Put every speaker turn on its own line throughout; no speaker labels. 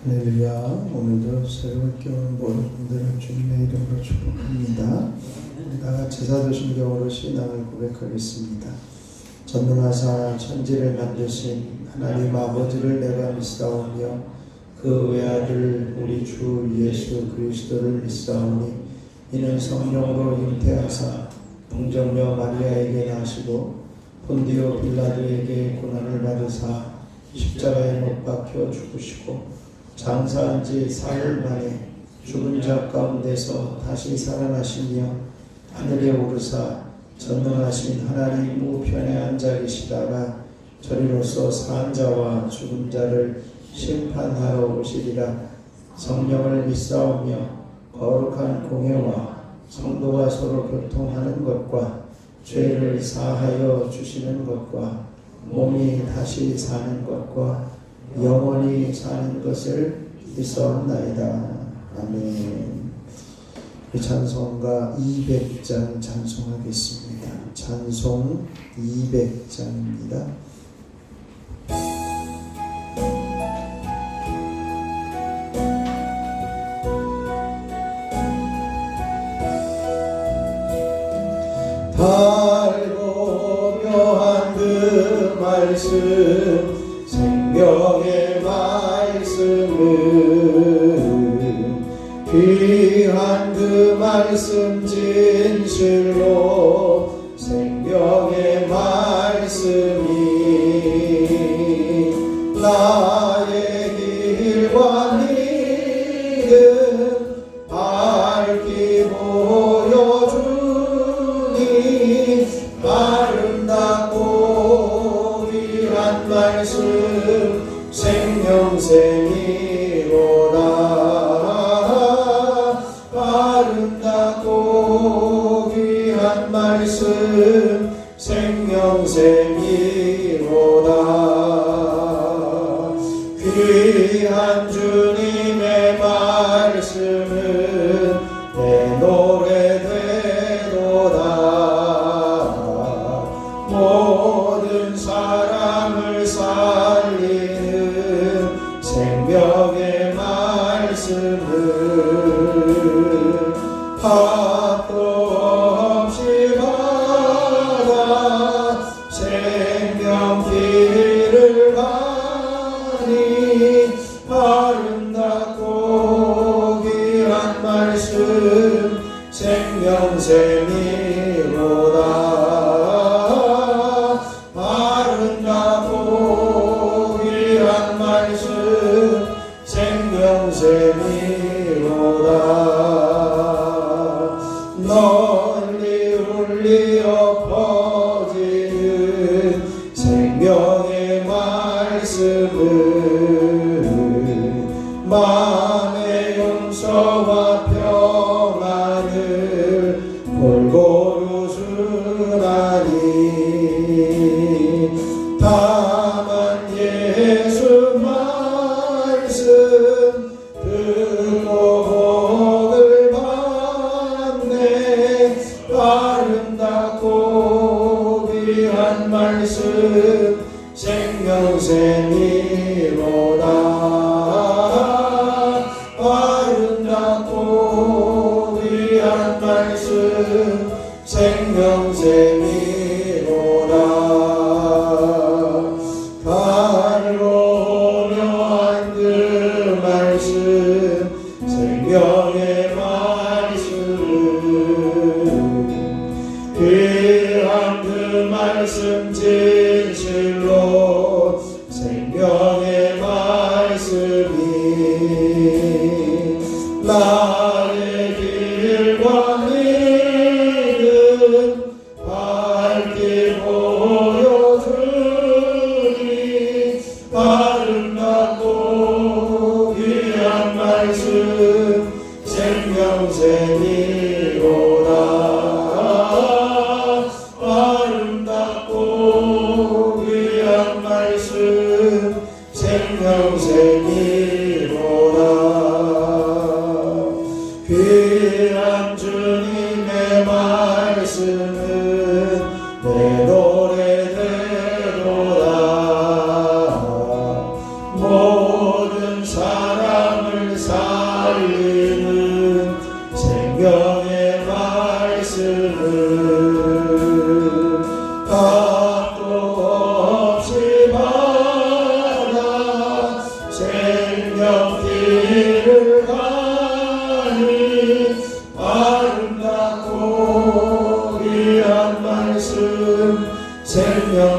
할렐루야. 오늘도 새롭게 온 모든 분들을 주님의 이름으로 축복합니다. 우리 다같이 사도신경으로 신앙을 고백하겠습니다. 전능하사 천지를 만드신 하나님 아버지를 내가 믿사오며 그 외아들 우리 주 예수 그리스도를 믿사오니 이는 성령으로 잉태하사 동정녀 마리아에게 나시고 본디오 빌라도에게 고난을 받으사 십자가에 못 박혀 죽으시고 장사한 지 사흘 만에 죽은 자 가운데서 다시 살아나시며 하늘에 오르사 전능하신 하나님 우편에 앉아 계시다가 저리로서 산 자와 죽은 자를 심판하러 오시리라. 성령을 믿사오며 거룩한 공회와 성도가 서로 교통하는 것과 죄를 사하여 주시는 것과 몸이 다시 사는 것과 영원히 사는 것을 믿사옵나이다. 아멘. 이 찬송가 200장 찬송하겠습니다. 찬송 200장입니다. 달고 묘한 그 말씀 생명의 말씀은 귀한 그 말씀 진실로 생명의 말씀이 나의 길과 믿음 밝히 보여주니 아름답고 귀한 말씀 생명샘이로다. 아름답고 귀한 말씀 생명샘이로다. 귀한 주님의 말씀은 내 노래 되도다. 모든 사람을 살리는 생명의 말씀은 합도 없이 받아 생명길을 가니 아름답고 귀한 말씀 생명샘이로다. 아름답고 귀한 말씀 생명샘이로다. 널리 울리어 퍼지는 생명의 말씀은 마음의 용서와 평안을 골고루 주나니 다만 예수 말씀 듣고 복을 받네. 아름답고 귀한 말씀 생명샘이로다. 아름답고 귀한 말씀 생명샘이로다. 달로 묘한 그 말씀 생명의 말씀 귀한 그 말씀 진실로 생명의 말씀이 나의 길과 믿음 밝히 보여주니 아름답고 귀한 말씀 생명샘이로다. 아름답고 귀한 말씀 생명샘이로다. 귀한 주님의 말씀은 내 노래 되도다. 모든 사람 살리는 생명의 말씀을 값도 없이 받아 생명길을 가니 아름답고 귀한 말씀 생명샘이로다.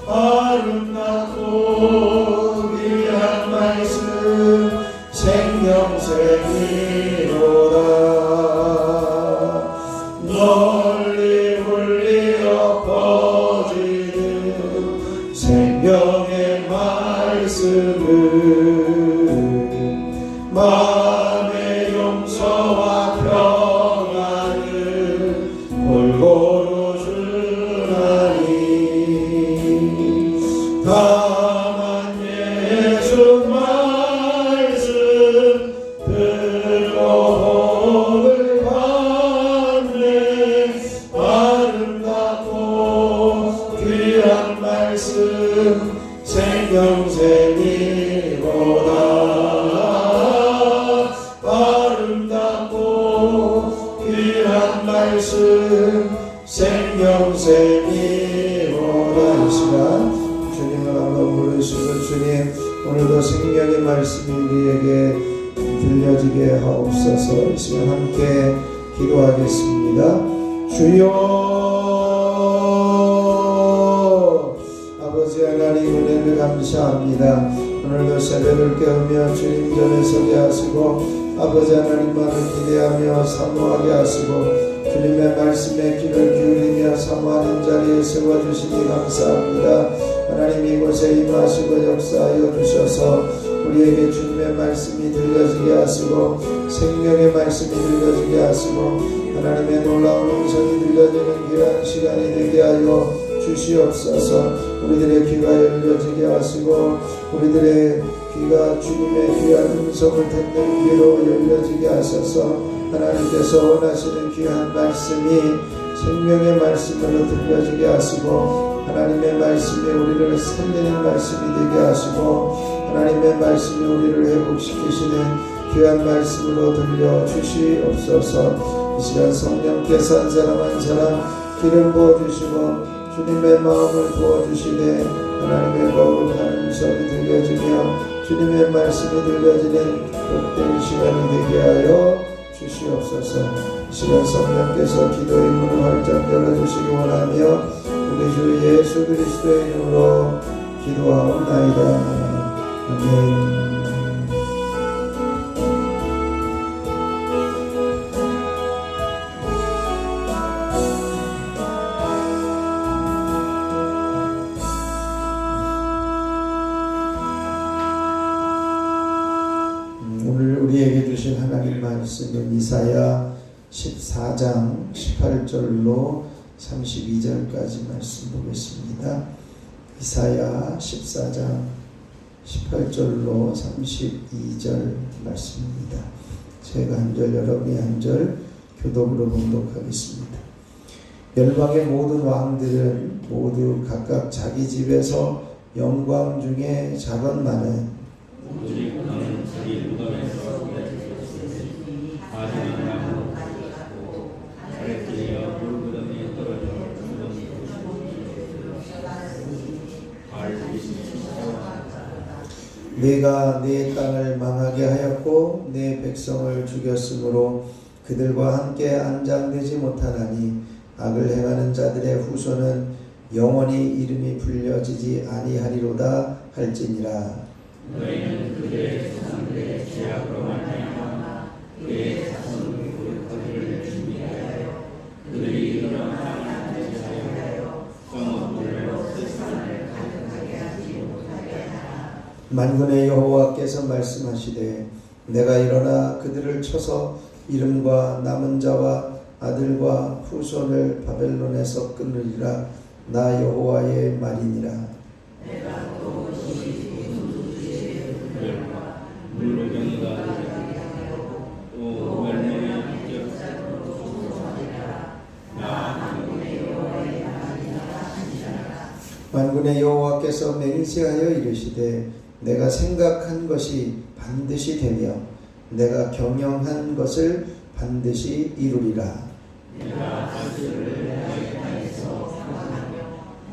아름답고 귀한 말씀 생명샘이로다. 널리 울리어 퍼지는 생명의 말씀을 마음의 용서와 평안을 골고루 주나니 다만 예수 말씀 들어 복을 받네. 아름답고 귀한 말씀 생명샘이로다. 아름답고 귀한 말씀 생명샘이로다. 이 시간 주님을 한번 부르시고 주님 오늘도 생명의 말씀이 우리에게 들려지게 하옵소서. 이 시간 함께 기도하겠습니다. 주여 아버지 하나님 은혜를 감사합니다. 오늘도 새벽을 깨우며 주님 전에 서게 하시고 아버지 하나님만을 기대하며 사모하게 하시고 주님의 말씀에 귀를 기울이며 사모하는 자리에 세워주시니 감사합니다. 하나님 이곳에 임하시고 역사하여 주셔서 우리에게 주님의 말씀이 들려지게 하시고 생명의 말씀이 들려지게 하시고 하나님의 놀라운 음성이 들려지는 귀한 시간이 되게 하여 주시옵소서. 우리들의 귀가 열려지게 하시고 우리들의 귀가 주님의 귀한 음성을 듣는 귀로 열려지게 하셔서 하나님께서 원하시는 귀한 말씀이 생명의 말씀으로 들려지게 하시고 하나님의 말씀이 우리를 살리는 말씀이 되게 하시고 하나님의 말씀이 우리를 회복시키시는 귀한 말씀으로 들려주시옵소서. 이 시간 성령께서 한 사람 한 사람 기름 부어주시고 주님의 마음을 부어주시되 하나님의 거룩한 음성이 들려지며 주님의 말씀이 들려지는 복된 시간이 되게 하여 주시옵소서. 이 시간 성령께서 기도의 문을 활짝 열어주시기 원하며 우리 주 예수 그리스도의 이름으로 기도하옵나이다. 아멘. 우리에게 주신 하나님 말씀은 이사야 14장 18절로 32절까지 말씀 보겠습니다. 이사야 14장 18절로 32절 말씀입니다. 제가 한 절 여러분이 한 절 교독으로 봉독하겠습니다. 열방의 모든 왕들은 모두 각각 자기 집에서 영광 중에 자건만은 내가 내 땅을 망하게 하였고 내 백성을 죽였으므로 그들과 함께 안장되지 못하나니 악을 행하는 자들의 후손은 영원히 이름이 불려지지 아니하리로다 할지니라.
너희는 그들의 조상들의 죄악으로 말미암아 그의 자손을 그들을 준비하여 그들이 일어나 땅에 앉지 하여 성읍들로 세상을 가득하게 하지 못하게 하라.
만군의 여호와께서 말씀하시되 내가 일어나 그들을 쳐서 이름과 남은 자와 아들과 후손을 바벨론에서 끊으리라. 나 여호와의 말이니라.
내가 또 물로 경유가 또 멸망의 합격자로 조소하리라. 나 만군의 여호와의 말이니라 하시니라.
만군의 여호와께서 맹세하여 이르시되 내가 생각한 것이 반드시 되며 내가 경영한 것을 반드시 이루리라.
내가 자식을 나의 땅에서 생각하며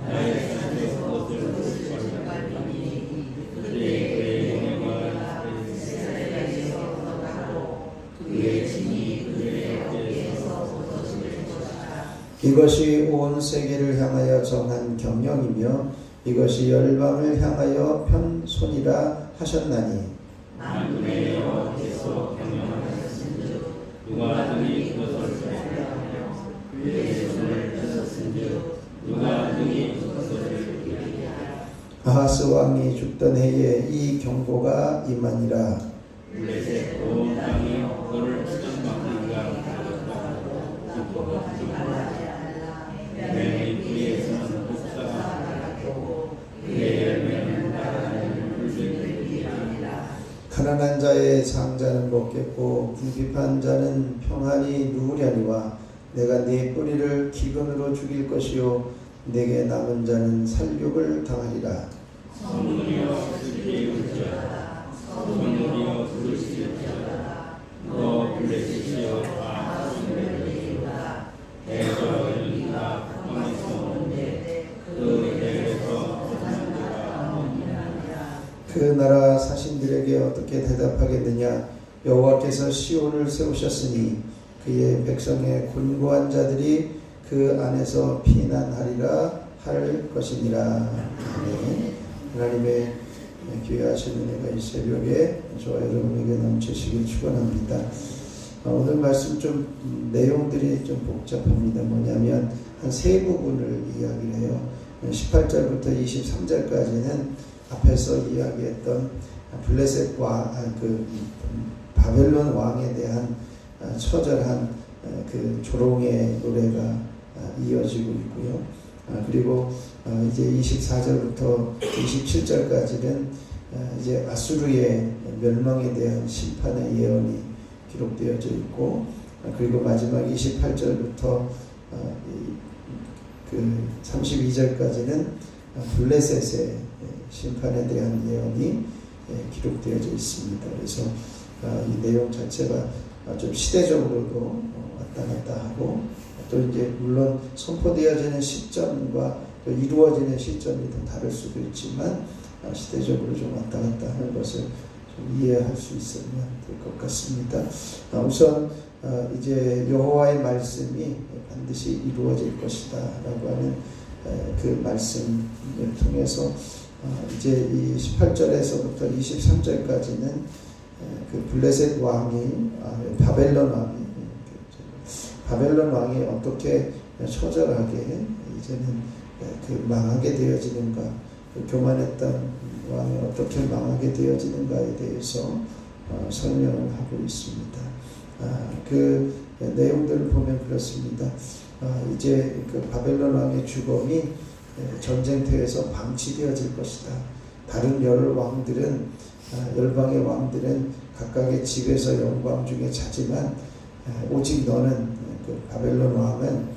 나의 산에서 것을 발견하니 그의 영광과 이스라엘에서 떠나고 그의 짐이 그의 어깨에서 벗어질 것이다.
이것이 온 세계를 향하여 정한 경영이며 이것이 열방을 향하여 편손이라 하셨나니
만군의 여호와께서 경영하셨은즉 누가 능히 그것을 발견하며 그의 손을 펴셨은즉 누가 능히 그것을 이루리라.
아하스 왕이 죽던 해에 이 경고가 임하니라.
블레셋 온 땅이 너를 추천받기가 기뻐하지 말라. 내 입구에서는 독사가 나가고 그의 열매는 나라는 물들이리라.
가난한 자의 장자는 먹겠고 궁핍한 자는 평안히 누우려니와 내가 네 뿌리를 기근으로 죽일 것이요 내게 남은 자는 살육을 당하리라.
성문이여 슬피 울지어다. 성문이여 부르시리라. 너 블레셋이여 다 성문이로다. 대저 연이가 북방에서 오는데 그 내에서 떠난 자가 없느니라.
그 나라 사신들에게 어떻게 대답하겠느냐. 여호와께서 시온을 세우셨으니 그의 백성의 곤고한 자들이 그 안에서 피난하리라 할 것이니라. 아멘. 하나님의 귀하신 은혜가 이 새벽에 저와 여러분에게 넘치시길 축원합니다. 오늘 말씀 좀 내용들이 좀 복잡합니다. 뭐냐면 한 세 부분을 이야기를 해요. 18절부터 23절까지는 앞에서 이야기했던 블레셋 왕, 바벨론 왕에 대한 처절한 그 조롱의 노래가 이어지고 있고요. 그리고 이제 24절부터 27절까지는 이제 아수르의 멸망에 대한 심판의 예언이 기록되어져 있고, 그리고 마지막 28절부터 그 32절까지는 블레셋의 심판에 대한 예언이 기록되어져 있습니다. 그래서 이 내용 자체가 좀 시대적으로도 왔다 갔다 하고, 또 이제 물론 선포되어지는 시점과 또 이루어지는 시점이 좀 다를 수도 있지만 시대적으로 좀 왔다 갔다 하는 것을 좀 이해할 수 있으면 될 것 같습니다. 우선 이제 여호와의 말씀이 반드시 이루어질 것이다 라고 하는 그 말씀을 통해서 이제 이 18절에서부터 23절까지는 그 블레셋 왕이 바벨론 왕이 어떻게 처절하게 이제는 그 망하게 되어지는가, 그 교만했던 왕이 어떻게 망하게 되어지는가에 대해서 설명을 하고 있습니다. 그 내용들을 보면 그렇습니다. 이제 그 바벨론 왕의 주검이 전쟁터에서 방치되어질 것이다. 다른 열방의 왕들은 각각의 집에서 영광 중에 자지만 오직 너는 그 바벨론 왕은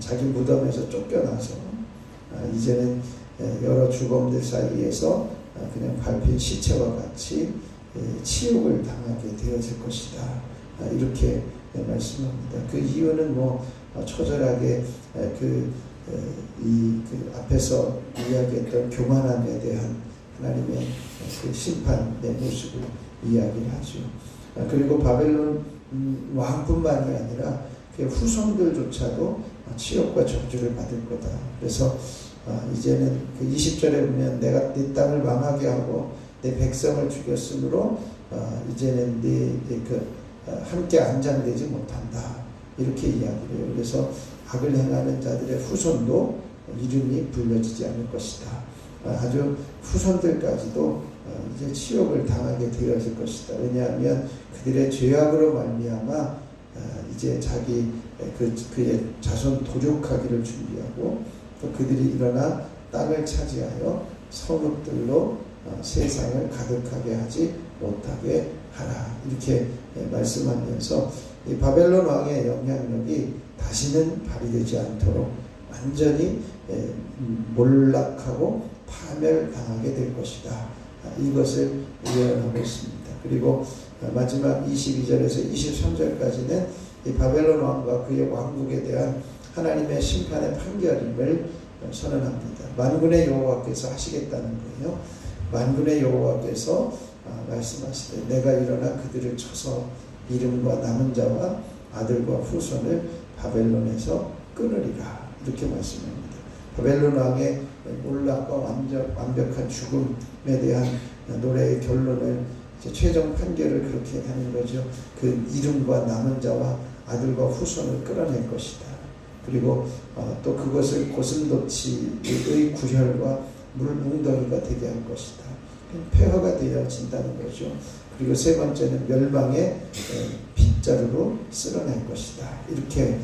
자기 무덤에서 쫓겨나서 이제는 여러 주검들 사이에서 그냥 밟힌 시체와 같이 치욕을 당하게 되어질 것이다. 이렇게 말씀합니다. 그 이유는 처절하게 그 앞에서 이야기했던 교만함에 대한 하나님의 그 심판의 모습을 이야기를 하죠. 그리고 바벨론 왕뿐만이 아니라 그 후손들조차도 치욕과 저주를 받을 거다. 그래서 이제는 그 20절에 보면 내가 네 땅을 망하게 하고 내 백성을 죽였으므로 이제는 함께 안장되지 못한다. 이렇게 이야기를 해요. 그래서 악을 행하는 자들의 후손도 이름이 불려지지 않을 것이다. 아주 후손들까지도 이제 치욕을 당하게 되어질 것이다. 왜냐하면 그들의 죄악으로 말미암아 이제 자기 그의 자손 도륙하기를 준비하고, 또 그들이 일어나 땅을 차지하여 성읍들로 세상을 가득하게 하지 못하게 하라. 이렇게 말씀하면서 이 바벨론 왕의 영향력이 다시는 발휘되지 않도록 완전히 몰락하고 파멸당하게 될 것이다. 이것을 예언하고 있습니다. 그리고 마지막 22절에서 23절까지는 이 바벨론 왕과 그의 왕국에 대한 하나님의 심판의 판결임을 선언합니다. 만군의 여호와께서 하시겠다는 거예요. 만군의 여호와께서 말씀하시되 내가 일어나 그들을 쳐서 이름과 남은 자와 아들과 후손을 바벨론에서 끊으리라. 이렇게 말씀합니다. 바벨론 왕의 몰락과 완벽한 죽음에 대한 노래의 결론을 최종 판결을 그렇게 하는 거죠. 그 이름과 남은 자와 아들과 후손을 끌어낼 것이다. 그리고 또 그것을 고슴도치의 구혈과 물뭉덩이가 되게 할 것이다. 폐허가 되어진다는 거죠. 그리고 세 번째는 멸망의 빗자루로 쓸어낼 것이다. 이렇게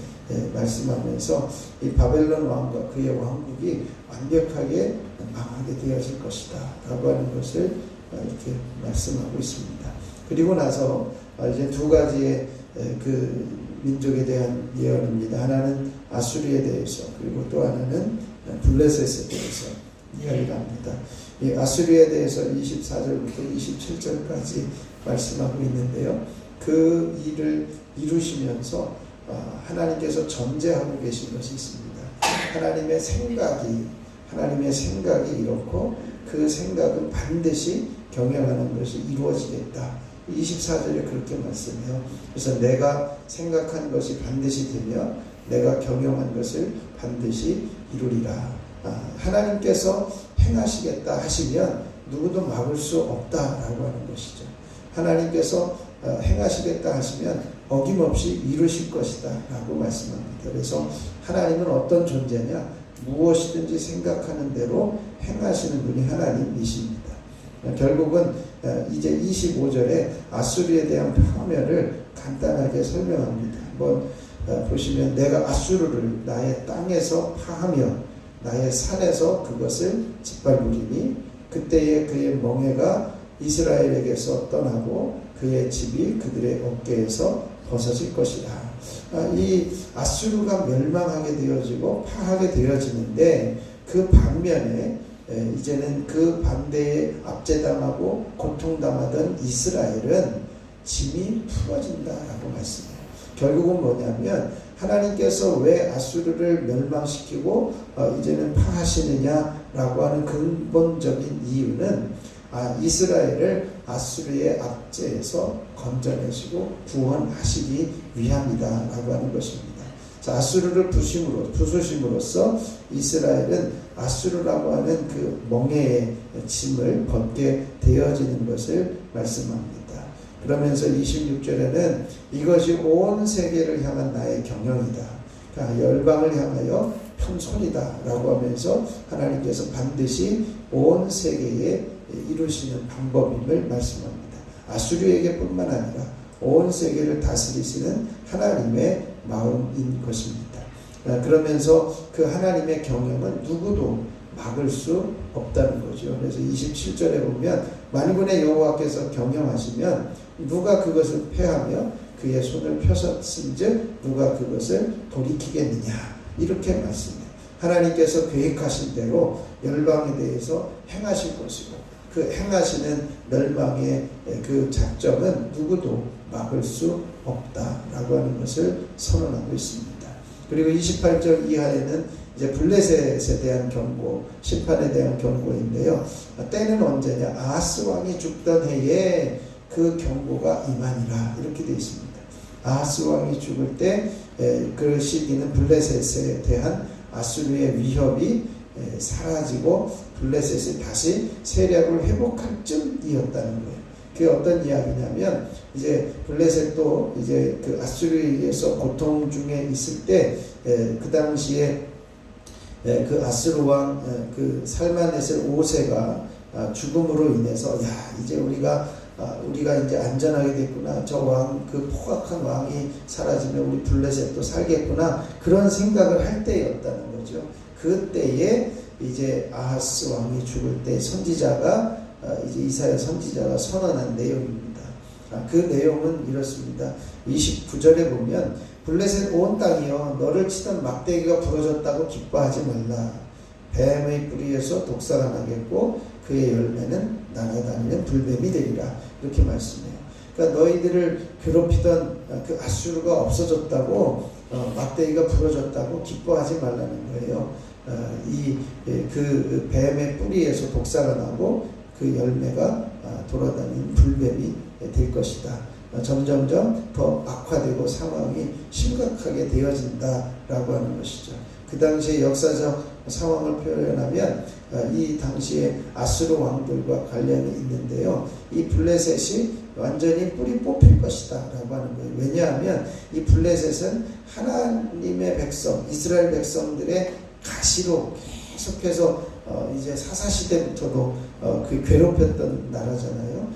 말씀하면서 이 바벨론 왕과 그의 왕국이 완벽하게 망하게 되어질 것이다 라고 하는 것을 이렇게 말씀하고 있습니다. 그리고 나서 이제 두 가지의 그 민족에 대한 예언입니다. 하나는 아수리에 대해서, 그리고 또 하나는 블레셋에 대해서 이야기를 합니다. 이 아수리에 대해서 24절부터 27절까지 말씀하고 있는데요. 그 일을 이루시면서 하나님께서 전제하고 계신 것이 있습니다. 하나님의 생각이 이렇고 그 생각은 반드시 경영하는 것이 이루어지겠다. 24절에 그렇게 말씀해요. 그래서 내가 생각한 것이 반드시 되며 내가 경영한 것을 반드시 이루리라. 하나님께서 행하시겠다 하시면 누구도 막을 수 없다라고 하는 것이죠. 하나님께서 행하시겠다 하시면 어김없이 이루실 것이다 라고 말씀합니다. 그래서 하나님은 어떤 존재냐? 무엇이든지 생각하는 대로 행하시는 분이 하나님이십니다. 결국은 이제 25절에 아수르에 대한 파멸을 간단하게 설명합니다. 한번 보시면 내가 아수르를 나의 땅에서 파하며 나의 산에서 그것을 짓밟으리니 그때에 그의 멍에가 이스라엘에게서 떠나고 그의 집이 그들의 어깨에서 벗어질 것이다. 이 아수르가 멸망하게 되어지고 파하게 되어지는데 그 반면에 이제는 그 반대에 압제당하고 고통당하던 이스라엘은 짐이 풀어진다라고 말씀해요. 결국은 뭐냐면 하나님께서 왜 아수르를 멸망시키고 이제는 파하시느냐라고 하는 근본적인 이유는 이스라엘을 아수르의 압제에서 건져내시고 구원하시기 위함이다라고 하는 것입니다. 자, 아수르를 부수심으로써 이스라엘은 아수르라고 하는 그 멍에의 짐을 벗게 되어지는 것을 말씀합니다. 그러면서 26절에는 이것이 온 세계를 향한 나의 경영이다. 그러니까 열방을 향하여 편손이다 라고 하면서 하나님께서 반드시 온 세계에 이루시는 방법임을 말씀합니다. 아수르에게 뿐만 아니라 온 세계를 다스리시는 하나님의 마음인 것입니다. 그러면서 그 하나님의 경영은 누구도 막을 수 없다는 거죠. 그래서 27절에 보면 만군의 여호와께서 경영하시면 누가 그것을 패하며 그의 손을 펴셨은즉 누가 그것을 돌이키겠느냐 이렇게 말씀해요. 하나님께서 계획하신 대로 열방에 대해서 행하실 것이고 그 행하시는 멸망의 그 작정은 누구도 막을 수 없다라고 하는 것을 선언하고 있습니다. 그리고 28절 이하에는 이제 블레셋에 대한 경고, 심판에 대한 경고인데요. 때는 언제냐? 아하스 왕이 죽던 해에 그 경고가 임하니라 이렇게 되어 있습니다. 아하스 왕이 죽을 때 그 시기는 블레셋에 대한 아수르의 위협이 사라지고 블레셋이 다시 세력을 회복할 쯤이었다는 거예요. 그게 어떤 이야기냐면 이제 블레셋도 이제 그 아수르에 의해서 고통 중에 있을 때 그 당시에 그 아수르 왕 그 살마네셀 5세가 죽음으로 인해서 야 이제 우리가 이제 안전하게 됐구나. 저 왕, 그 포악한 왕이 사라지면 우리 블레셋도 살겠구나. 그런 생각을 할 때였다는 거죠. 그때에 이제 아하스 왕이 죽을 때 선지자가 이제 이사야 선지자가 선언한 내용입니다. 그 내용은 이렇습니다. 29절에 보면 블레셋 온 땅이여 너를 치던 막대기가 부러졌다고 기뻐하지 말라. 뱀의 뿌리에서 독사가 나겠고 그의 열매는 날아다니는 불뱀이 되리라. 이렇게 말씀해요. 그러니까 너희들을 괴롭히던 그 아수르가 없어졌다고 막대기가 부러졌다고 기뻐하지 말라는 거예요. 그 뱀의 뿌리에서 독사가 나고 그 열매가 돌아다니는 불뱀이 될 것이다. 점점점 더 악화되고 상황이 심각하게 되어진다라고 하는 것이죠. 그 당시의 역사적 상황을 표현하면 이 당시에 아수르 왕들과 관련이 있는데요. 이 블레셋이 완전히 뿌리 뽑힐 것이다 라고 하는 거예요. 왜냐하면 이 블레셋은 하나님의 백성, 이스라엘 백성들의 가시로 계속해서 이제 사사시대부터도 그 괴롭혔던 나라잖아요.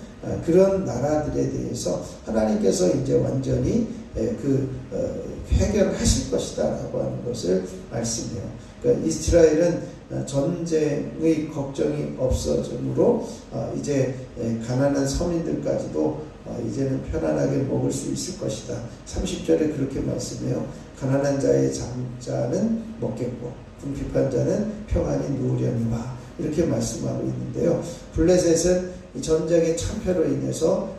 그런 나라들에 대해서 하나님께서 이제 완전히 해결하실 것이다 라고 하는 것을 말씀해요. 그러니까 이스라엘은 전쟁의 걱정이 없어지므로 이제 가난한 서민들까지도 이제는 편안하게 먹을 수 있을 것이다. 30절에 그렇게 말씀해요. 가난한 자의 잠자는 먹겠고 궁핍한 자는 평안히 누우려니와 이렇게 말씀하고 있는데요. 블레셋은 이 전쟁의 참패로 인해서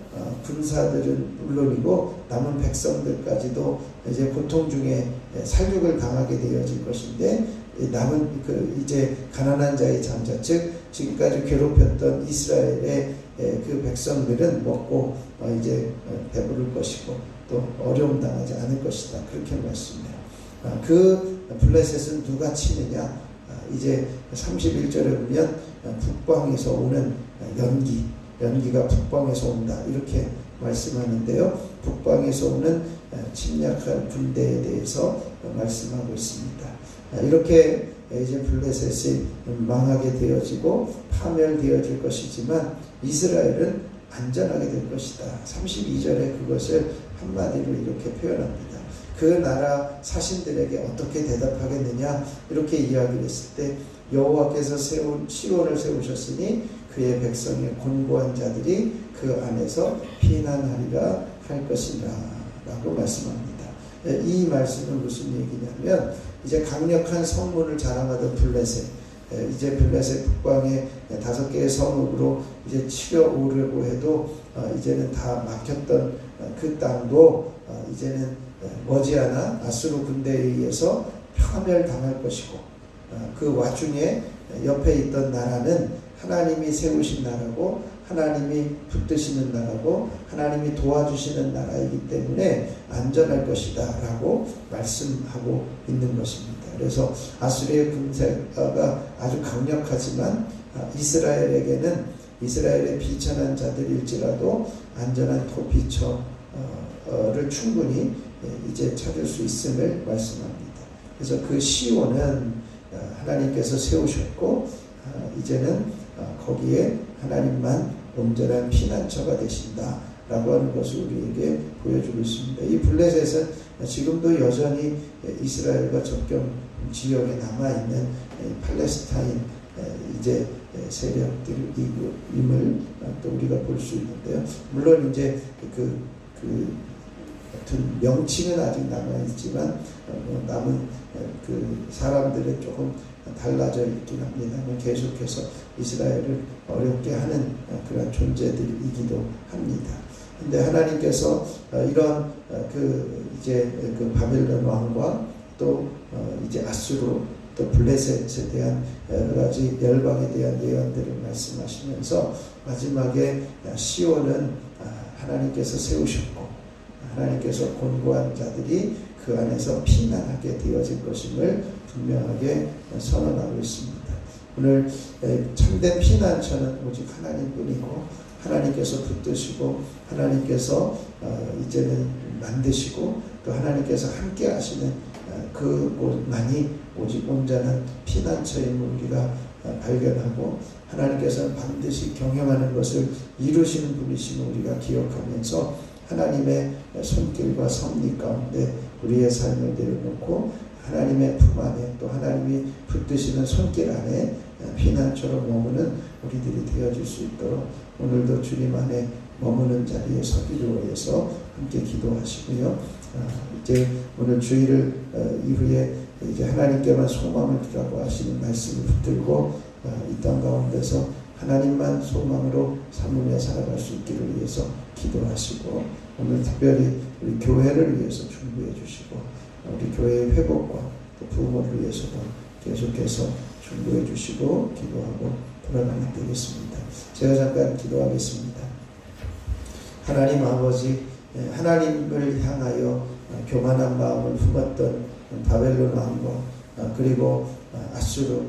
군사들은 물론이고 남은 백성들까지도 이제 고통 중에 살육을 당하게 되어질 것인데 남은 이제 가난한 자의 잠자 즉 지금까지 괴롭혔던 이스라엘의 그 백성들은 먹고 이제 배부를 것이고 또 어려움 당하지 않을 것이다. 그렇게 말씀해요. 그 블레셋은 누가 치느냐? 이제 31절에 보면 북방에서 오는 연기가 북방에서 온다 이렇게 말씀하는데요. 북방에서 오는 침략할 군대에 대해서 말씀하고 있습니다. 이렇게 이제 블레셋이 망하게 되어지고 파멸되어질 것이지만 이스라엘은 안전하게 될 것이다. 32절에 그것을 한마디로 이렇게 표현합니다. 그 나라 사신들에게 어떻게 대답하겠느냐 이렇게 이야기를 했을 때 여호와께서 세운 시온을 세우셨으니 그의 백성의 곤고한 자들이 그 안에서 피난하리라 할 것이라 라고 말씀합니다. 이 말씀은 무슨 얘기냐면 이제 강력한 성문을 자랑하던 블레셋 이제 블레셋 북방의 5개의 성읍으로 이제 치려오려고 해도 이제는 다 막혔던 그 땅도 이제는 머지않아 아수르 군대에 의해서 파멸당할 것이고 그 와중에 옆에 있던 나라는 하나님이 세우신 나라고 하나님이 붙드시는 나라고 하나님이 도와주시는 나라이기 때문에 안전할 것이다 라고 말씀하고 있는 것입니다. 그래서 아수르의 군사가 아주 강력하지만 이스라엘에게는 이스라엘의 비천한 자들일지라도 안전한 도피처를 충분히 이제 찾을 수 있음을 말씀합니다. 그래서 그 시온은 하나님께서 세우셨고 이제는 거기에 하나님만 온전한 피난처가 되신다 라고 하는 것을 우리에게 보여주고 있습니다. 이 블레셋은 지금도 여전히 이스라엘과 접경 지역에 남아있는 팔레스타인 이제 세력들임을 또 우리가 볼 수 있는데요. 물론 이제 같은 명칭은 아직 남아있지만 남은 그 사람들은 조금 달라져 있긴 합니다만 계속해서 이스라엘을 어렵게 하는 그런 존재들이기도 합니다. 근데 하나님께서 이런 이제 바벨론 왕과 또 이제 아수르 또 블레셋에 대한 여러 가지 열방에 대한 예언들을 말씀하시면서 마지막에 시온은 하나님께서 세우셨고 하나님께서 곤고한 자들이 그 안에서 피난하게 되어질 것임을 분명하게 선언하고 있습니다. 오늘 참된 피난처는 오직 하나님뿐이고 하나님께서 붙드시고 하나님께서 이제는 만드시고 또 하나님께서 함께 하시는 그곳만이 오직 온전한 피난처임을 우리가 발견하고 하나님께서는 반드시 경영하는 것을 이루시는 분이심을 우리가 기억하면서 하나님의 손길과 섭리 가운데 우리의 삶을 내려놓고 하나님의 품 안에 또 하나님이 붙드시는 손길 안에 피난처로 머무는 우리들이 되어질 수 있도록 오늘도 주님 안에 머무는 자리에 서기를 위해서 함께 기도하시고요. 이제 오늘 주일을 이후에 이제 하나님께만 소망을 두라고 하시는 말씀을 붙들고 이 땅 가운데서 하나님만 소망으로 삼으며 살아갈 수 있기를 위해서 기도하시고, 오늘 특별히 우리 교회를 위해서 중보해 주시고, 우리 교회의 회복과 또 부흥을 위해서도 계속해서 중보해 주시고 기도하고 돌아가면 되겠습니다. 제가 잠깐 기도하겠습니다. 하나님 아버지, 하나님을 향하여 교만한 마음을 품었던 바벨론 왕과 그리고 아수르,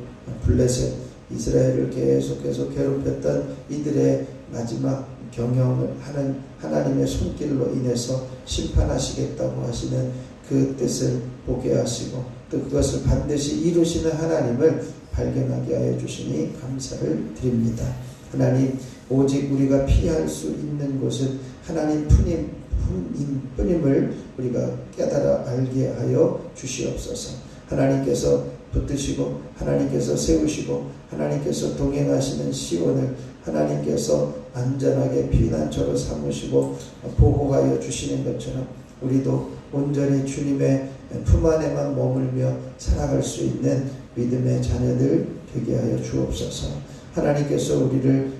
블레셋, 이스라엘을 계속해서 괴롭혔던 이들의 마지막 경영을 하는 하나님의 손길로 인해서 심판하시겠다고 하시는 그 뜻을 보게 하시고, 또 그것을 반드시 이루시는 하나님을 발견하게 하여 주시니 감사를 드립니다. 하나님, 오직 우리가 피할 수 있는 곳은 하나님 뿐임을 우리가 깨달아 알게 하여 주시옵소서. 하나님께서 붙드시고 하나님께서 세우시고 하나님께서 동행하시는 시온을 하나님께서 안전하게 피난처로 삼으시고 보호하여 주시는 것처럼 우리도 온전히 주님의 품 안에만 머물며 살아갈 수 있는 믿음의 자녀들 되게 하여 주옵소서. 하나님께서 우리를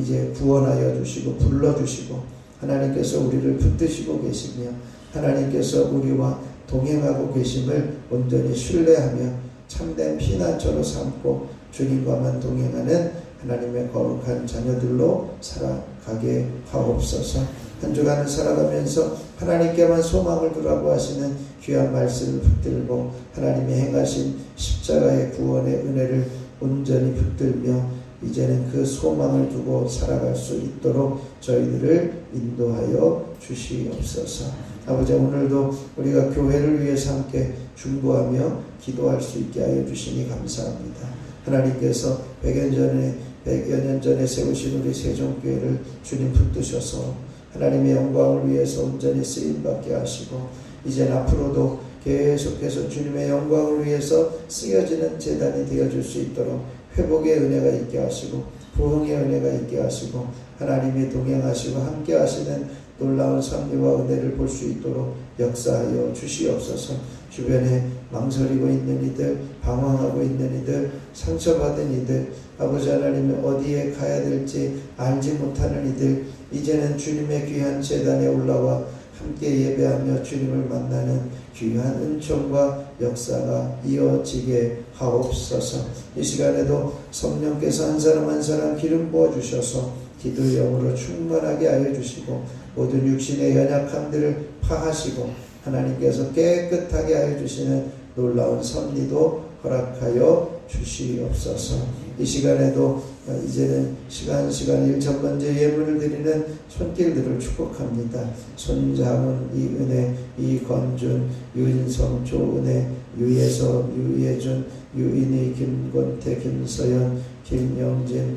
이제 구원하여 주시고 불러주시고 하나님께서 우리를 붙드시고 계시며 하나님께서 우리와 동행하고 계심을 온전히 신뢰하며 참된 피난처로 삼고 주님과만 동행하는 하나님의 거룩한 자녀들로 살아가게 하옵소서. 한 주간을 살아가면서 하나님께만 소망을 두라고 하시는 귀한 말씀을 붙들고 하나님이 행하신 십자가의 구원의 은혜를 온전히 붙들며 이제는 그 소망을 두고 살아갈 수 있도록 저희들을 인도하여 주시옵소서. 아버지, 오늘도 우리가 교회를 위해서 함께 중보하며 기도할 수 있게 하여 주시니 감사합니다. 하나님께서 100여 년 전에 세우신 우리 세종교회를 주님 붙드셔서 하나님의 영광을 위해서 온전히 쓰임받게 하시고 이젠 앞으로도 계속해서 주님의 영광을 위해서 쓰여지는 제단이 되어줄 수 있도록 회복의 은혜가 있게 하시고 부흥의 은혜가 있게 하시고 하나님이 동행하시고 함께 하시는 놀라운 섭리와 은혜를 볼 수 있도록 역사하여 주시옵소서. 주변에 망설이고 있는 이들, 방황하고 있는 이들, 상처받은 이들, 아버지 하나님 어디에 가야 될지 알지 못하는 이들, 이제는 주님의 귀한 제단에 올라와 함께 예배하며 주님을 만나는 귀한 은총과 역사가 이어지게 하옵소서. 이 시간에도 성령께서 한 사람 한 사람 기름 부어주셔서 기도의 영으로 충만하게 하여 주시고 모든 육신의 연약함들을 파하시고 하나님께서 깨끗하게 하여 주시는 놀라운 섭리도 허락하여 주시옵소서. 이 시간에도 이제는 시간 1,000번째 예물을 드리는 손길들을 축복합니다. 손자문, 이은혜, 이건준, 유인성, 조은혜, 유예서, 유예준, 유인희, 김권태, 김서연, 김영진,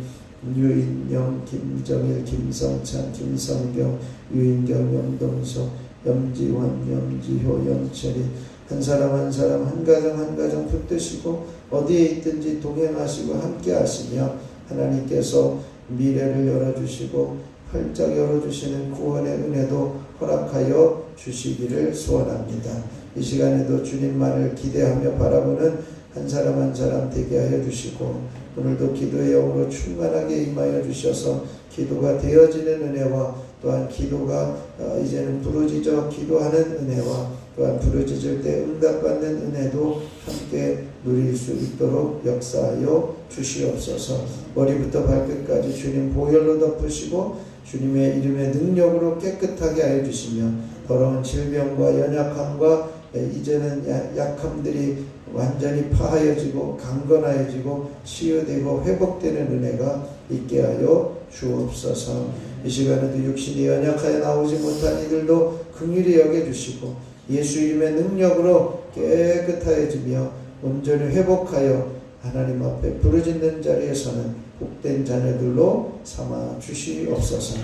유인영, 김정일, 김성찬, 김성경, 유인경, 염동석, 염지원, 염지효, 염철이 한 사람 한 사람 한 가정 붙드시고 어디에 있든지 동행하시고 함께 하시며 하나님께서 미래를 열어주시고 활짝 열어주시는 구원의 은혜도 허락하여 주시기를 소원합니다. 이 시간에도 주님만을 기대하며 바라보는 한 사람 한 사람 되게 하여 주시고 오늘도 기도의 영으로 충만하게 임하여 주셔서 기도가 되어지는 은혜와 또한 기도가 이제는 부르짖어 기도하는 은혜와 또한 부르짖을 때 응답받는 은혜도 함께 누릴 수 있도록 역사하여 주시옵소서. 머리부터 발끝까지 주님 보혈로 덮으시고 주님의 이름의 능력으로 깨끗하게 하여 주시며 더러운 질병과 연약함과 이제는 약함들이 완전히 파하여지고 강건하여지고 치유되고 회복되는 은혜가 있게 하여 주옵소서. 이 시간에도 육신이 연약하여 나오지 못한 이들도 긍휼히 여겨주시고 예수 이름의 능력으로 깨끗하여지며 온전히 회복하여 하나님 앞에 부르짖는 자리에서는 복된 자녀들로 삼아 주시옵소서.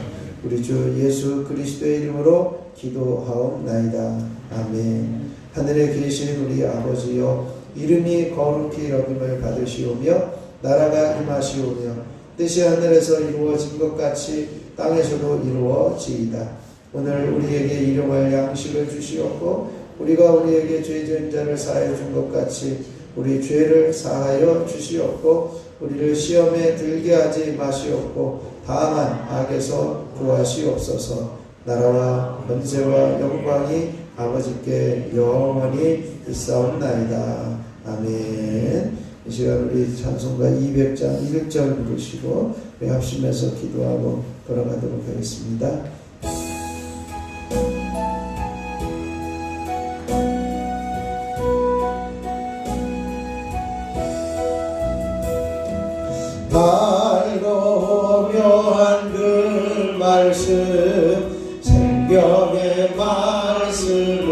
우리 주 예수 그리스도의 이름으로 기도하옵나이다. 아멘. 하늘에 계신 우리 아버지여, 이름이 거룩히 여김을 받으시오며 나라가 임하시오며 뜻이 하늘에서 이루어진 것 같이 땅에서도 이루어지이다. 오늘 우리에게 일용할 양식을 주시옵고 우리가 우리에게 죄 지은 자를 사하여 준 것 같이 우리 죄를 사하여 주시옵고 우리를 시험에 들게 하지 마시옵고 다만 악에서 구하시옵소서. 나라와 권세와 영광이 아버지께 영원히 있사옵나이다. 아멘. 이 시간 우리 찬송가 200장 1절 부르시고 우리 합심해서 기도하고 돌아가도록 하겠습니다. 밝고 묘한 그 말씀 생명의 말씀은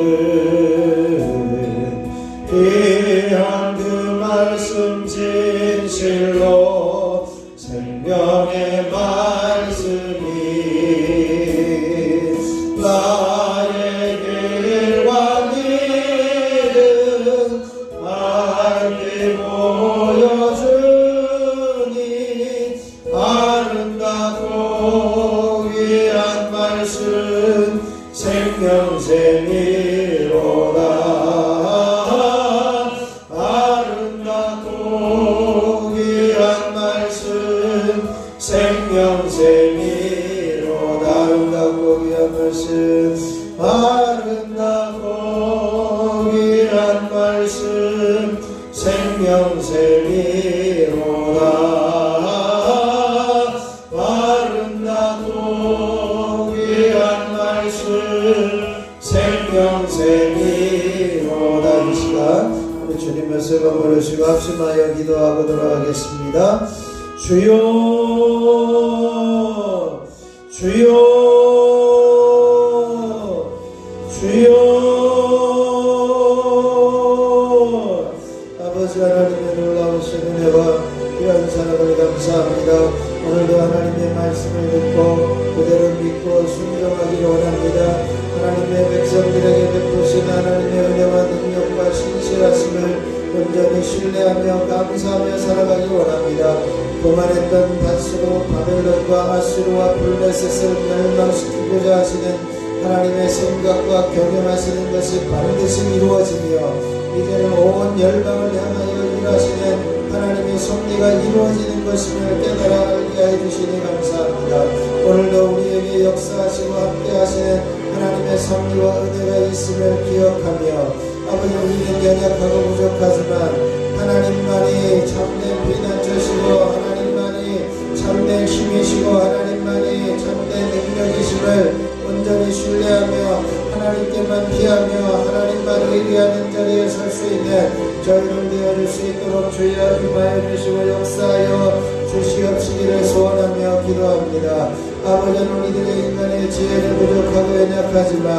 귀한 그 말씀 진실로 생명의 말씀이 나의 길과 길은 밝게 보여주니 아름답고 귀한 말씀 생명샘이로다. 아름답고 귀한 말씀 생명샘이로다. 아름답고 귀한 말씀 아름답고 귀한 말씀 생명샘이로다. 아름답고 귀한 말씀 생명샘이로다. 이 시간 우리 주님 말씀을 부르시고 합심하여 기도하고 돌아가겠습니다. 주여 주여 주여. 아버지 하나님의 놀라우신 은혜와 귀한 사랑을 감사합니다. 오늘도 하나님의 말씀을 듣고 그대로 믿고 순종하기를 원합니다. 하나님의 백성들에게 베푸신 하나님의 은혜와 능력과 신실하심을 온전히 신뢰하며 감사하며 살아가기 원합니다. 교만했던 다스로 바벨론과 아수르와 블레셋을 멸망시키고자 하시는 하나님의 생각과 경영하시는 것이 반드시 이루어지며 이제는 온 열방을 향하여 일하시는 하나님의 섭리가 이루어지는 것임을 깨달아 알게 해주시니 감사합니다. 오늘도 우리에게 역사하시고 함께 하시는 하나님의 섭리와 은혜가 있음을 기억하며 아버지 우리는 연약하고 부족하지만 하나님만이 참된 피난처시고 하나님만이 참된 힘이시고 하나님만이 참된 능력이심을 온전히 신뢰하며 하나님께만 피하며 하나님만 의리하는 자리에 설 수 있는 저희를 되어줄 수 있도록 주여 임하여 주시고 역사하여 주시옵시기를 소원하며 기도합니다. 아버지는 우리들의 인간의 지혜는 부족하고 연약하지만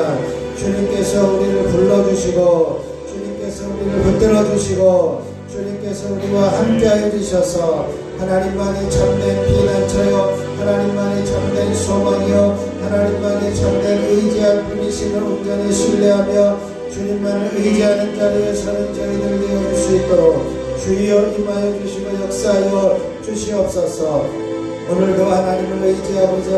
주님께서 우리를 불러주시고 주님께서 우리를 붙들어주시고 주님께서 우리와 함께하여 주셔서 하나님만이 참된 피난처요 하나님만이 참된 소망이요 하나님만이 참된 의지할 분이심을 온전히 신뢰하며 주님만을 의지하는 자리에 서는 저희들 되어줄 수 있도록 주여 임하여 주시고 역사하여 주시옵소서. 오늘도 하나님을 의지하고자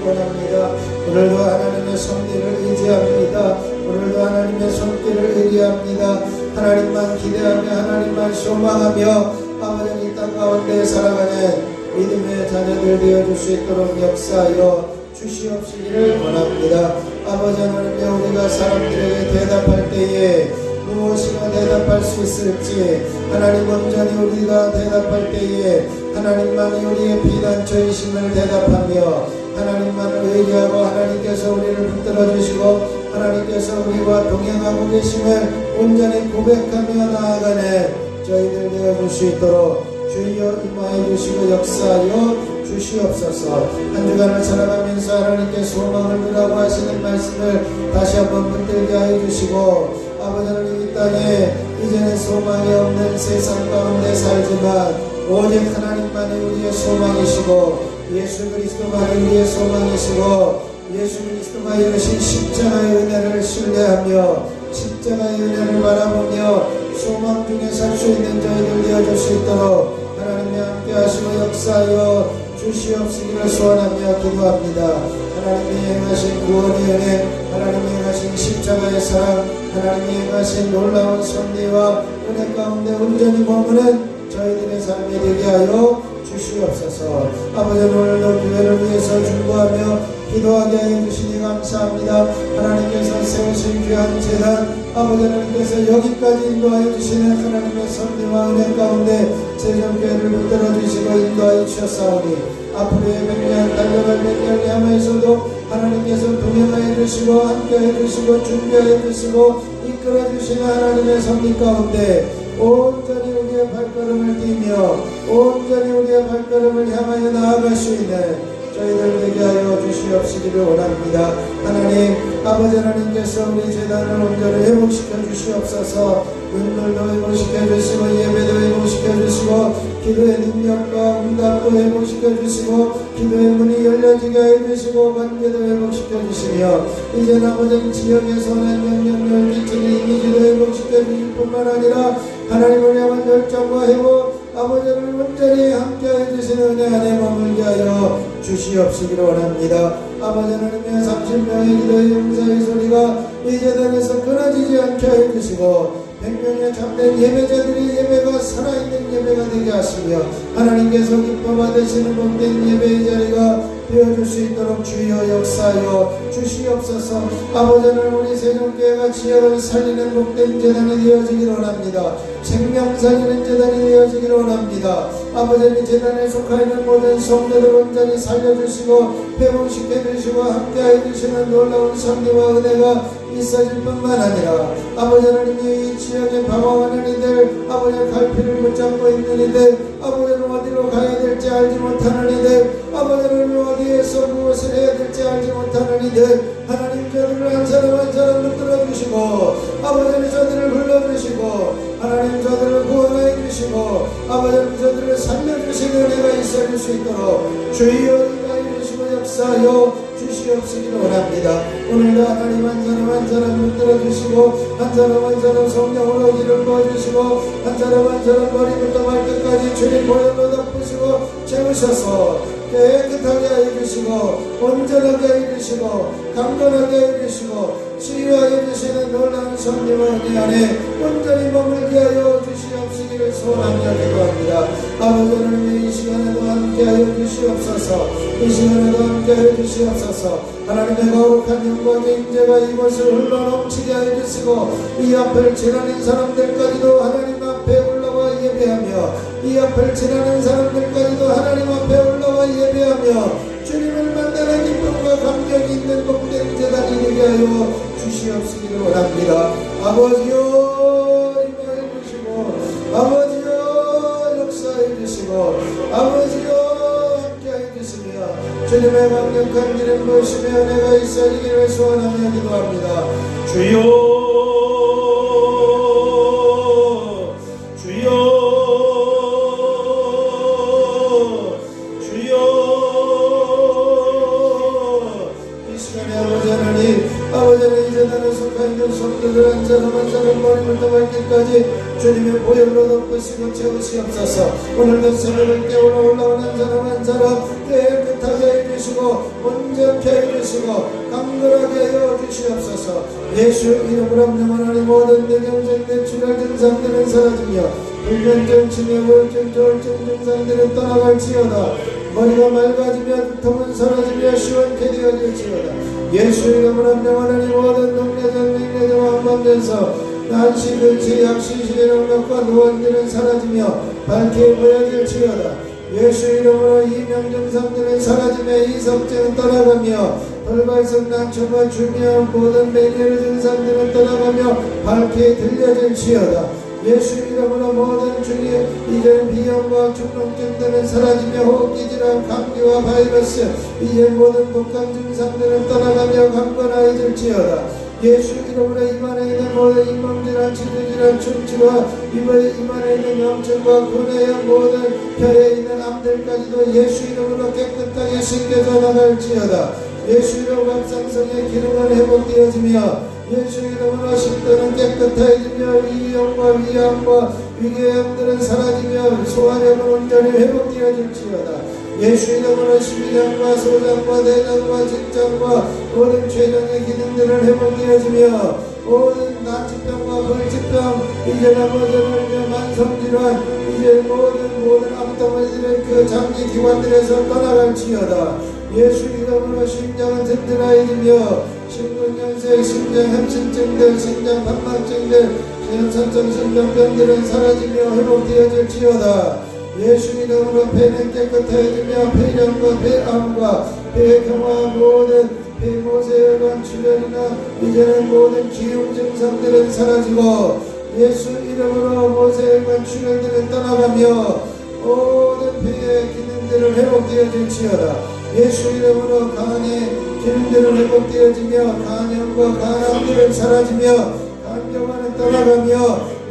원합니다. 오늘도 하나님의 섭리를 의지합니다. 오늘도 하나님의 손길을 의리합니다. 하나님만 기대하며 하나님만 소망하며 아버지 이 땅 가운데 살아가는 믿음의 자녀들 되어줄 수 있도록 역사하여 주시옵시기를 원합니다. 아버지 하나님의 우리가 사람들에게 대답할 때에 무엇이나 대답할 수 있을지 하나님 온전히 우리가 대답할 때에 하나님만이 우리의 피난처이심을 대답하며 하나님만을 의지하고 하나님께서 우리를 붙들어주시고 하나님께서 우리와 동행하고 계심을 온전히 고백하며 나아가는 저희들 되어줄 수 있도록 주여 임하여 주시고 역사하여 주시옵소서. 한 주간을 살아가면서 하나님께 소망을 두라고 하시는 말씀을 다시 한번 붙들게 하여 주시고 아버지는 이 땅에 이제는 소망이 없는 세상 가운데 살지만 오직 하나님만이 우리의 소망이시고 예수 그리스도만이 우리의 소망이시고 예수 그리스도가 이루신 십자가의 은혜를 신뢰하며 십자가의 은혜를 바라보며 소망 중에 살 수 있는 저희들 되어줄 수 있도록 하나님이 함께 하시고 역사하여 주시옵시기를 소원하며 기도합니다. 하나님이 행하신 구원의 은혜, 하나님이 행하신 십자가의 사랑, 하나님이 행하신 놀라운 섭리와 은혜 가운데 온전히 머무는 저희들의 삶이 되게 하여 주시옵소서. 아버지, 오늘도 교회를 위해서 중보하며 기도하게 하여 주시니 감사합니다. 하나님께서 세우신 귀한 재단, 아버지 하나님께서 여기까지 인도하여 주시는 하나님의 섭리와 은혜 가운데 세종교회를 붙들어 주시고 인도하여 주셨사오니 앞으로의 백년 달려갈 백년이 하면서도 하나님께서 동행하여 주시고 함께하여 주시고 준비하여 주시고 이끌어 주시는 하나님의 섭리 가운데 온전히 우리의 발걸음을 띄며 온전히 우리의 발걸음을 향하여 나아갈 수 있는 저희들 되게 하여 주시옵시기를 원합니다. 하나님 아버지, 하나님께서 우리 재단을 온전히 회복시켜 주시옵소서. 눈물도 회복시켜 주시고 예배도 회복시켜 주시고 기도의 능력과 응답도 회복시켜 주시고 기도의 문이 열려지게 해 주시고 관계도 회복시켜 주시며 이제 아버지 지역의 선한 영향력을 끼치는 이미지도 회복시켜 주실 뿐만 아니라 하나님을 향한 열정과 회복, 아버지를 온전히 함께하여 주시는 은혜 안에 머물게 하여 주시옵시기를 원합니다. 아버지 하나님의 30명의 기도의 용사의 소리가 이 재단에서 끊어지지 않게 하여 주시고 100명의 참된 예배자들이 예배가 살아있는 예배가 되게 하시며 하나님께서 기뻐 받으시는 복된 예배의 자리가 되어줄 수 있도록 주여 역사하여 주시옵소서. 아버지는 우리 세종교회가 지역을 살리는 복된 재단이 되어지기를 원합니다. 생명 살리는 재단이 되어지기를 원합니다. 아버지는 재단에 속하여있는 모든 성도들 온전히 살려주시고 회복시켜 주시고 함께하여 주시는 놀라운 섭리와 은혜가 있어질 뿐만 아니라 아버지 하나님이 이 지역에 방황하는 이들, 아버지 갈피를 붙잡고 있는 이들, 아버지는 어디로 가야 될지 알지 못하는 이들, 아버지는 어디에서 무엇을 해야 될지 알지 못하는 이들, 하나님 저들을 한 사람 한 사람 붙들어 주시고 아버지는 저들을 불러주시고 하나님 저들을 구원해 주시고 아버지는 저들을 살려주시는 은혜가 있어질 수 있도록 주여 임하여 주시고 역사하여 주시옵시기를 원합니다. 오늘도 하나님 한 사람 한 사람 붙들어 주시고 한 사람 한 사람 성령으로 기름 부어주시고 한 사람 한 사람 머리부터 발끝까지 주님 보혈로 덮으시고 채우셔서 깨끗하게 하여 주시고 온전하게 하여 주시고 강건하게 하여 주시고 치유하여 주시는 놀라운 섭리와 은혜 안에 온전히 머물게 하여 주시옵시기를 소원하며 기도합니다. 아버지 하나님 이 시간에도 함께하여 주시옵소서. 이 시간에도 함께하여 주시옵소서. 하나님의 거룩한 영광의 임재가 이곳을 흘러넘치게 하여 주시고 이 앞을 지나는 사람들까지도 하나님 앞에 올라와 예배하며 이 앞을 지나는 사람들까지도 하나님 앞에 올라와 예배하며 주님을 만나는 기쁨과 감격이 있는 복된 재단이 되게 하여 주시옵시기를 원합니다. 아버지여 임하여 주시고 아버지여 역사해 주시고 아버지여 함께하여 주시며 주님의 강력한 기름 부으심의 은혜가 있어지기를 소원하며 기도합니다. 주여 성도들 한 사람 한 사람 머리부터 발끝까지 주님의 보혈로 덮으시고 채우시옵소서. 오늘도 새벽을 깨우러 올라오는 한 사람 한 사람 깨끗하게 해주시고 온전케 해주시고 강건하게 하여 주시옵소서. 예수 이름으로 명하나니 모든 뇌경색 뇌출혈 증상들은 사라지며 불면증, 치매우울증, 조울증 증상들은 떠나갈지어다. 머리가 맑아지며 두통은 사라지며 시원케 되어질지어다. 예수 이름으로 명하나니 모든 동네전 맹례전 왕방전서 난시, 근시, 약시, 시대령력과 노원들은 사라지며 밝게 보여질지어다. 예수 이름으로 이명 증상들은 사라지며 이석증은 떠나가며 돌발성 난초가 주며 모든 맹례의 증상들은 떠나가며 밝게 들려질지어다. 예수 이름으로 모든 주님 이제 비염과 중농증들은 사라지며 호흡기 질환, 감기와 바이러스 이제 모든 독감 증상들은 떠나가며 강건하여질지어다. 예수 이름으로 입안에 있는 모든 잇몸질환, 치주질환, 충치와 입안에 있는 염증과 근해의 모든 혀에 있는 암들까지도 예수 이름으로 깨끗하게 씻겨져 나갈지어다. 예수 이름 갑상선의 기능은 회복되어지며 예수 이름으로 식도는 깨끗해지며 위염과 위암과 위궤양들은 사라지며 소화력은 온전히 회복되어질지어다. 예수 이름으로 12장과 소장과 대장과 직장과 모든 최종의 기능들을 회복되어지며 모든 난치병과 벌치병 이제 아버지를 만성질환 이제 모든 암덩어리들의 그 장기기관들에서 떠나갈지어다. 예수 이름으로 심장은 든든하여지며 심근경색, 심장 협심증들, 심장 판막증들, 신천성 신병병들은 사라지며 회복되어질지어다. 예수 이름으로 폐는 깨끗해지며 폐렴과 폐암과 폐경화 모든 폐모세혈관 출혈이나 이제는 모든 기흉 증상들은 사라지고 예수 이름으로 모세혈관 출혈들은 떠나가며 모든 폐의 기능들을 회복되어질지어다. 예수 이름으로 간의 기능들은 회복되어지며 간염과 간암들은 사라지며 간경화는 떠나가며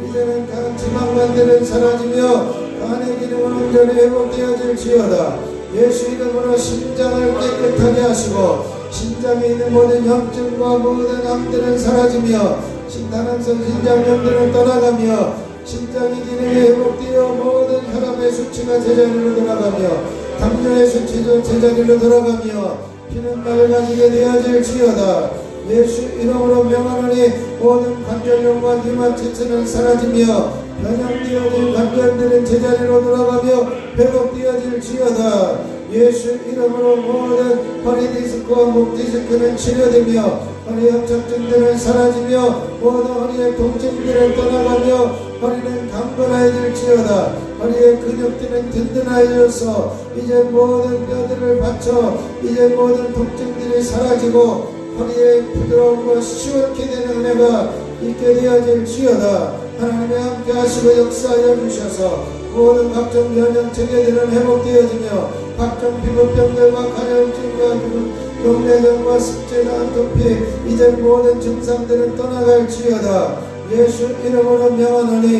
이제는 간 지방관들은 사라지며 간의 기능은 온전히 회복되어질지어다. 예수 이름으로 심장을 깨끗하게 하시고 심장에 있는 모든 염증과 모든 암들은 사라지며 신탄한성 신장염들은 떠나가며 심장의 기능이 회복되어 모든 혈압의 수치가 제자리로 돌아가며 당뇨의 수치도 제자리로 돌아가며 피는 맑아지게 되어질지어다. 예수 이름으로 명하노니 모든 관절염과 류마티스는 사라지며 변형되어진 관절들은 제자리로 돌아가며 회복되어질지어다. 예수 이름으로 모든 허리 디스크와 목 디스크는 치료되며 허리 협착증들은 사라지며 모든 허리의 통증들은 떠나가며 허리는 강건해질지어다. 허리의 근육들은 든든해져서 이제 모든 뼈들을 받쳐 이제 모든 통증들이 사라지고 허리의 부드러움과 시원케 되는 은혜가 있게 되어질지어다. 하나님이 함께 하시고 역사하여 주셔서 모든 각종 면역 체계들은 회복되어지며 각종 피부병들과 가려움증과 동맥염과 습제나 아토피 이제 모든 증상들은 떠나갈지어다. 예수 이름으로 명하노니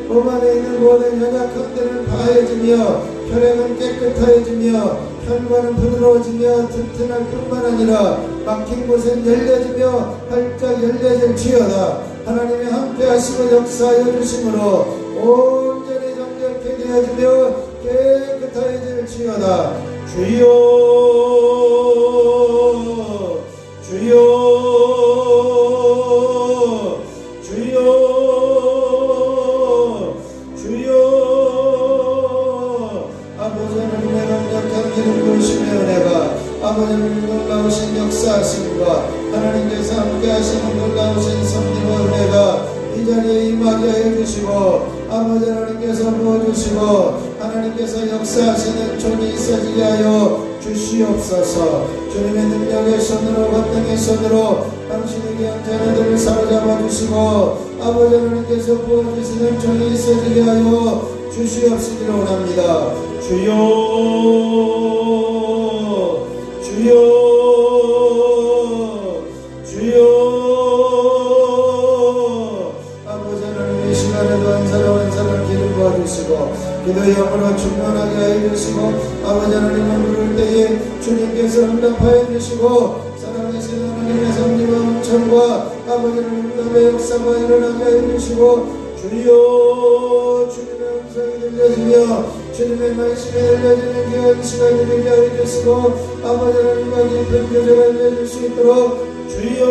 몸 안에 있는 모든 연약함들은 바해지며 혈액은 깨끗해지며 혈관은 부드러워지며 튼튼할 뿐만 아니라 막힌 곳은 열려지며 활짝 열려질지어다. 하나님이 함께 하시고 역사하여 주심으로 온전히 정결케 되어지며 깨끗해질지어다. 주여 주여 주여 주여. 아버지 하나님의 강력한 기름 부으심의 은혜가 아버지 하나님 놀라우신 역사하심과 하나님께서 함께 하시는 놀라우신 성령의 은혜가 이 자리에 임하게 해주시고 아버지 하나님께서 부어주시고 하나님께서 역사하시는 존이 있어지게 하여 주시옵소서. 주님의 능력의 손으로 권능의 손으로 당신의 귀한 자녀들을 사로잡아 주시고 아버지 하나님께서 부어주시는 존이 있어지게 하여 주시옵시기를 원합니다. 주여 주여 주여. 아버지 하나님 이 시간에도 한 사람 기름 부어주시고 기도의 영으로 충만하게 해주시고 아버지 하나님을 부를 때에 주님께서 응답하여 주시고 살아계신 하나님의 성령과 은총과 아버지 하나님 응답의 역사가 일어나게 해주시고 주여 주님의 음성이 들려지며 주님의 말씀이 들려지는 귀한 시간이 되게 하여 주시고 아버지 하나님과 깊은 교제가 이루어질 수 있도록 주여